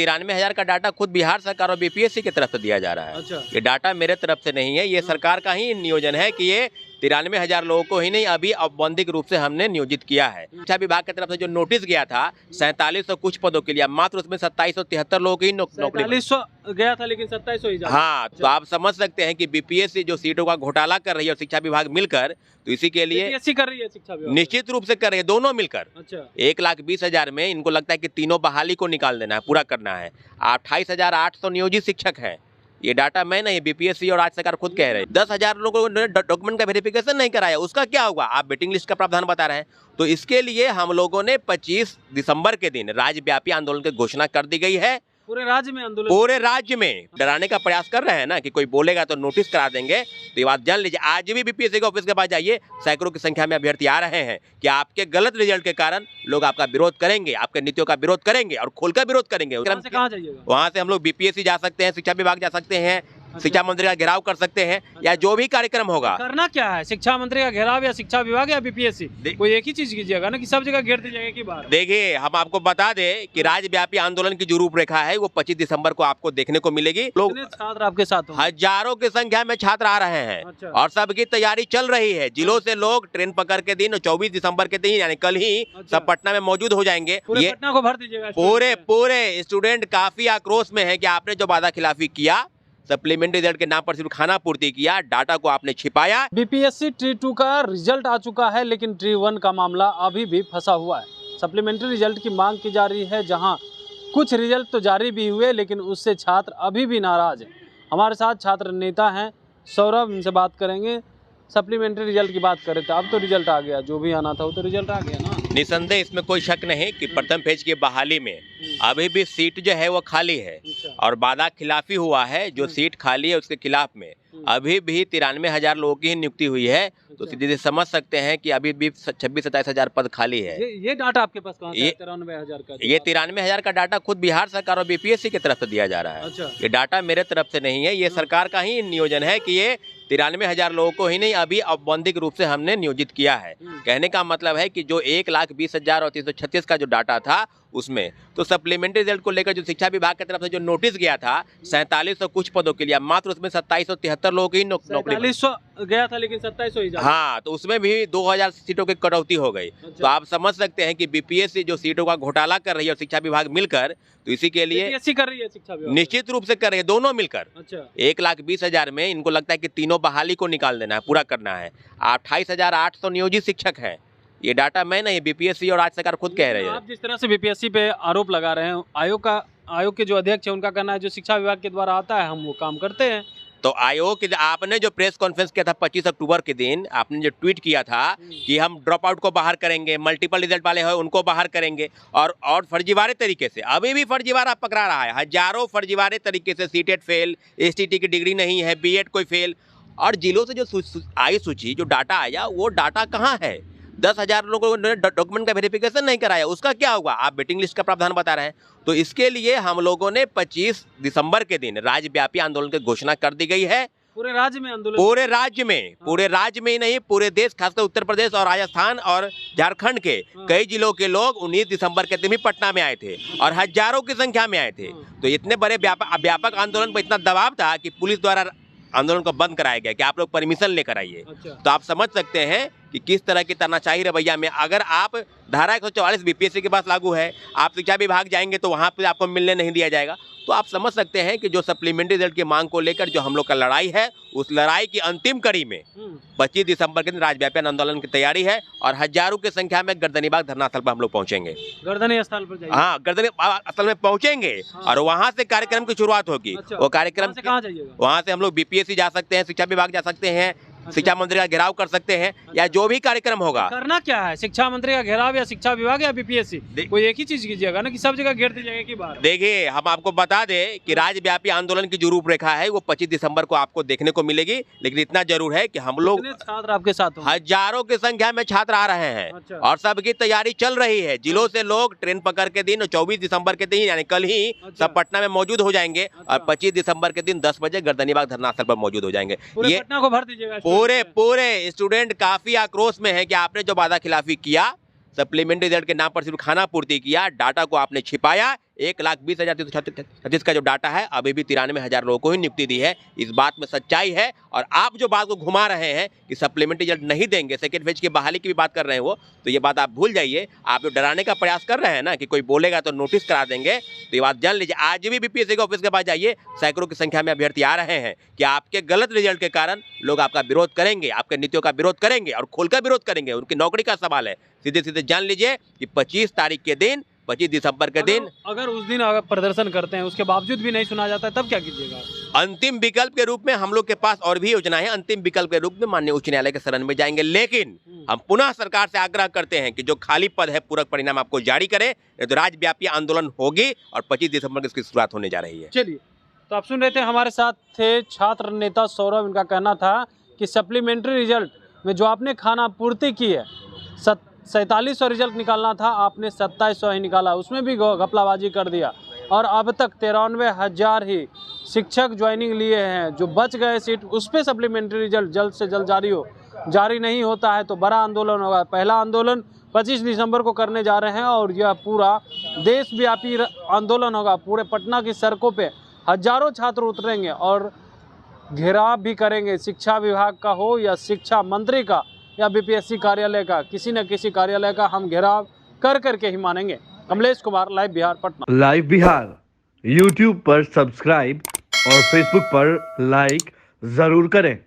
93,000 का डाटा खुद बिहार सरकार और बीपीएससी की तरफ से दिया जा रहा है। अच्छा। ये डाटा मेरे तरफ से नहीं है, ये सरकार का ही नियोजन है कि ये 93,000 लोगों को ही नहीं अभी औपबंधिक रूप से हमने नियोजित किया है। शिक्षा विभाग की तरफ से जो नोटिस गया था 4700 कुछ पदों के लिए, मात्र उसमें 2773 लोगों की नौकरी 4700 गया था लेकिन 2700 ही जा रहा है। हाँ, तो आप समझ सकते हैं कि बीपीएससी जो सीटों का घोटाला कर रही है और शिक्षा विभाग मिलकर, तो इसी के लिए बीपीएससी कर रही है शिक्षा विभाग। निश्चित रूप से कर रही है, दोनों मिलकर। अच्छा। 1,20,000 में इनको लगता है कि तीनों बहाली को निकाल देना है, पूरा करना है। 28,800 नियोजित शिक्षक हैं। ये डाटा मैं नहीं, बीपीएससी और राज्य सरकार खुद कह रहे हैं। 10,000 लोगों ने डॉक्यूमेंट का वेरिफिकेशन नहीं कराया, उसका क्या होगा? आप वेटिंग लिस्ट का प्रावधान बता रहे हैं। तो इसके लिए हम लोगों ने 25 दिसंबर के दिन राज्यव्यापी आंदोलन की घोषणा कर दी गई है। पूरे राज्य में आंदोलन, पूरे राज्य में डराने का प्रयास कर रहे हैं ना कि कोई बोलेगा तो नोटिस करा देंगे, तो ये बात जान लीजिए। आज भी बीपीएससी के ऑफिस के पास जाइए, सैकड़ों की संख्या में अभ्यर्थी आ रहे हैं कि आपके गलत रिजल्ट के कारण लोग आपका विरोध करेंगे, आपके नीतियों का विरोध करेंगे और खुलकर विरोध करेंगे। कहाँ से कहाँ जाइएगा? वहां से हम लोग बीपीएससी जा सकते हैं, शिक्षा विभाग जा सकते हैं, शिक्षा मंत्री का घेराव कर सकते हैं, या जो भी कार्यक्रम होगा। करना क्या है? शिक्षा मंत्री का घेराव या शिक्षा विभाग या बीपीएससी? कोई एक ही चीज कीजिएगा ना कि सब जगह घेर दीजिएगा की बार। देखिए, हम आपको बता दें कि राज्यव्यापी आंदोलन की जो रूपरेखा है वो 25 दिसंबर को आपको देखने को मिलेगी। लोग, छात्र आपके साथ होंगे? हजारों की संख्या में छात्र आ रहे हैं। अच्छा। और सबकी तैयारी चल रही है। जिलों से लोग ट्रेन पकड़ के दिन 24 दिसंबर के दिन यानी कल ही सब पटना में मौजूद हो जाएंगे। पूरे पटना को भर दीजिएगा। पूरे स्टूडेंट काफी आक्रोश में है कि आपने जो वादा खिलाफी किया, सप्लीमेंट्री रिजल्ट के नाम पर सिर्फ खाना पूर्ति किया, डाटा को आपने छिपाया। बीपीएससी ट्री 2 का रिजल्ट आ चुका है, लेकिन ट्री 1 का मामला अभी भी फंसा हुआ है। सप्लीमेंट्री रिजल्ट की मांग की जा रही है, जहां कुछ रिजल्ट तो जारी भी हुए, लेकिन उससे छात्र अभी भी नाराज हैं। हमारे साथ छात्र नेता हैं सौरभ, इनसे बात करेंगे। सप्लीमेंट्री रिजल्ट की बात करें तो अब तो रिजल्ट आ गया, जो भी आना था वो तो रिजल्ट आ गया ना। निसंदेह इसमें कोई शक नहीं कि प्रथम फेज की बहाली में अभी भी सीट जो है वो खाली है और वादा खिलाफी हुआ है। जो सीट खाली है उसके खिलाफ में अभी भी 93,000 लोगों की ही नियुक्ति हुई है। तो सीधे समझ सकते हैं कि अभी भी 26-27,000 पद खाली है। ये डाटा आपके पास कहाँ से है? 93,000 का? ये 93,000 का डाटा खुद बिहार सरकार और बीपीएससी की तरफ से दिया जा रहा है। अच्छा। ये डाटा मेरे तरफ से नहीं है, ये सरकार का ही नियोजन है कि ये 93,000 लोगों को ही नहीं अभी औपबंधिक रूप से हमने नियोजित किया है। कहने का मतलब है कि जो 1,20,000 और 336 का जो डाटा था उसमें, तो सप्लीमेंट्री रिजल्ट को लेकर जो शिक्षा विभाग की तरफ से जो नोटिस गया था 4700 कुछ पदों के लिए, मात्र उसमें 2773 लोगों की नौकरी 4700 गया था लेकिन 2700 ही जा रहा है। हाँ, तो उसमें भी 2000 सीटों की कटौती हो गई। तो आप समझ सकते हैं कि बीपीएससी जो सीटों का घोटाला कर रही है और शिक्षा विभाग मिलकर, तो इसी के लिए बीपीएससी कर रही है शिक्षा विभाग। निश्चित रूप से कर रही है, दोनों मिलकर। अच्छा। 1,20,000 में इनको लगता है कि तीनों बहाली को निकाल देना है, पूरा करना है। 28,800 नियोजित शिक्षक हैं। ये डाटा मैं नहीं, बीपीएससी और राज्य सरकार खुद कह रहे हैं। आप जिस तरह से बीपीएससी पे आरोप लगा रहे हैं, आयोग के जो अध्यक्ष है उनका कहना है जो शिक्षा विभाग के द्वारा आता है हम वो काम करते हैं। तो आयोग के आपने जो प्रेस कॉन्फ्रेंस किया था 25 अक्टूबर के दिन, आपने जो ट्वीट किया था कि हम ड्रॉप आउट को बाहर करेंगे, मल्टीपल रिजल्ट वाले हैं उनको बाहर करेंगे, और फर्जीवाड़े तरीके से अभी भी फर्जीवाड़ा पकड़ा रहा है। हजारों फर्जीवाड़े तरीके से सीटेट फेल, एसटीटी की डिग्री नहीं है, बीएड कोई फेल। और जिलों से जो आई सूची, जो डाटा आया, वो डाटा कहाँ है? 10,000 लोगों ने डॉक्यूमेंट का वेरिफिकेशन नहीं कराया, उसका क्या होगा? आप वेटिंग लिस्ट का प्रावधान बता रहे हैं। तो इसके लिए हम लोगों ने 25 दिसंबर के दिन राज्यव्यापी आंदोलन की घोषणा कर दी गई है। पूरे राज्य में आंदोलन, पूरे राज्य में ही नहीं, पूरे देश, खासकर उत्तर प्रदेश और राजस्थान और झारखंड के कई जिलों के लोग 19 दिसंबर के दिन भी पटना में आए थे और हजारों की संख्या में आए थे। तो इतने बड़े व्यापक आंदोलन पर इतना दबाव था कि पुलिस द्वारा आंदोलन को बंद कराया गया कि आप लोग परमिशन लेकर आइए। अच्छा। तो आप समझ सकते हैं कि किस तरह की तानाशाही रवैया में, अगर आप धारा 144 बीपीएससी के पास लागू है, आप शिक्षा विभाग जाएंगे तो वहां पे आपको मिलने नहीं दिया जाएगा। तो आप समझ सकते हैं कि जो सप्लीमेंट्री रिजल्ट की मांग को लेकर जो हम लोग का लड़ाई है, उस लड़ाई की अंतिम कड़ी में 25 दिसंबर के दिन राज्यव्यापी आंदोलन की तैयारी है और हजारों की संख्या में गर्दनीबाग धरना स्थल पर हम लोग पहुंचेंगे। गर्दनी स्थल पर जाइए। हाँ, गर्दनी स्थल में पहुंचेंगे और वहां से कार्यक्रम की शुरुआत होगी। अच्छा। वो कार्यक्रम से कहाँ जाइएगा? वहां से हम लोग बीपीएससी जा सकते हैं, शिक्षा विभाग जा सकते हैं, शिक्षा मंत्री का घेराव कर सकते हैं, या जो भी कार्यक्रम होगा। करना क्या है? शिक्षा मंत्री का घेराव या शिक्षा विभाग या बीपीएससी? कोई एक ही चीज कीजिएगा ना कि सब जगह घेर दीजिएगा की बार। देखिए, हम आपको बता दें कि राज्यव्यापी आंदोलन की जो रूपरेखा है वो 25 दिसंबर को आपको देखने को मिलेगी, लेकिन इतना जरूर है कि हम लोग, छात्र आपके साथ होंगे? हजारों की संख्या में छात्र आ रहे हैं। अच्छा। और सबकी तैयारी चल रही है। जिलों से लोग ट्रेन पकड़ के दिन 24 दिसंबर के दिन यानी कल ही सब पटना में मौजूद हो जाएंगे और 25 दिसंबर के दिन 10 बजे गर्दनीबाग धरना स्थल पर मौजूद हो जाएंगे। पूरे पटना को भर दीजिएगा। पूरे स्टूडेंट काफी आक्रोश में है कि आपने जो वादा खिलाफी किया, सप्लीमेंट्री रिजल्ट के नाम पर सिर्फ खाना पूर्ति किया, डाटा को आपने छिपाया, 1,20,036 का जो डाटा है अभी भी 93,000 लोगों को ही नियुक्ति दी है। इस बात में सच्चाई है। और आप जो बात को घुमा रहे हैं कि सप्लीमेंट्री रिजल्ट नहीं देंगे, सेकेंड फेज की बहाली की भी बात कर रहे हैं वो, तो ये बात आप भूल जाइए। आप जो डराने का प्रयास कर रहे हैं ना कि कोई बोलेगा तो नोटिस करा देंगे, तो ये बात जान लीजिए। आज भी बीपीएससी के ऑफिस के पास जाइए, सैकड़ों की संख्या में अभ्यर्थी आ रहे हैं कि आपके गलत रिजल्ट के कारण लोग आपका विरोध करेंगे, आपके नीतियों का विरोध करेंगे और खुलकर विरोध करेंगे। उनकी नौकरी का सवाल है। सीधे सीधे जान लीजिए कि 25 तारीख के दिन, 25 दिसंबर के दिन, अगर उस दिन अगर प्रदर्शन करते हैं उसके बावजूद भी नहीं सुना जाता है, तब क्या कीजिएगा? अंतिम विकल्प के रूप में हम लोग के पास और भी योजना है। अंतिम विकल्प के रूप में माननीय उच्च न्यायालय के शरण में जाएंगे। लेकिन हम पुनः सरकार से आग्रह करते हैं कि जो खाली पद है पूरक परिणाम आपको जारी करे, तो राज्यव्यापी आंदोलन होगी और 25 दिसंबर की इसकी शुरुआत होने जा रही है। चलिए, तो आप सुन रहे थे, हमारे साथ थे छात्र नेता सौरभ। इनका कहना था कि सप्लीमेंट्री रिजल्ट में जो आपने खाना पूर्ति की है, 4700 रिजल्ट निकालना था, आपने 2700 ही निकाला, उसमें भी घपलाबाजी कर दिया। और अब तक 93,000 ही शिक्षक ज्वाइनिंग लिए हैं। जो बच गए सीट, उस पर सप्लीमेंट्री रिजल्ट जल्द से जल्द जारी हो। जारी नहीं होता है तो बड़ा आंदोलन होगा। पहला आंदोलन 25 दिसंबर को करने जा रहे हैं और यह पूरा देशव्यापी आंदोलन होगा। पूरे पटना की सड़कों पे हजारों छात्र उतरेंगे और घेराव भी करेंगे। शिक्षा विभाग का हो या शिक्षा मंत्री का या बीपीएससी कार्यालय का, किसी न किसी कार्यालय का हम घेराव कर करके ही मानेंगे। Kamlesh Kumar, live Bihar, Patna. Live Bihar YouTube पर सब्सक्राइब और फेसबुक पर लाइक जरूर करें।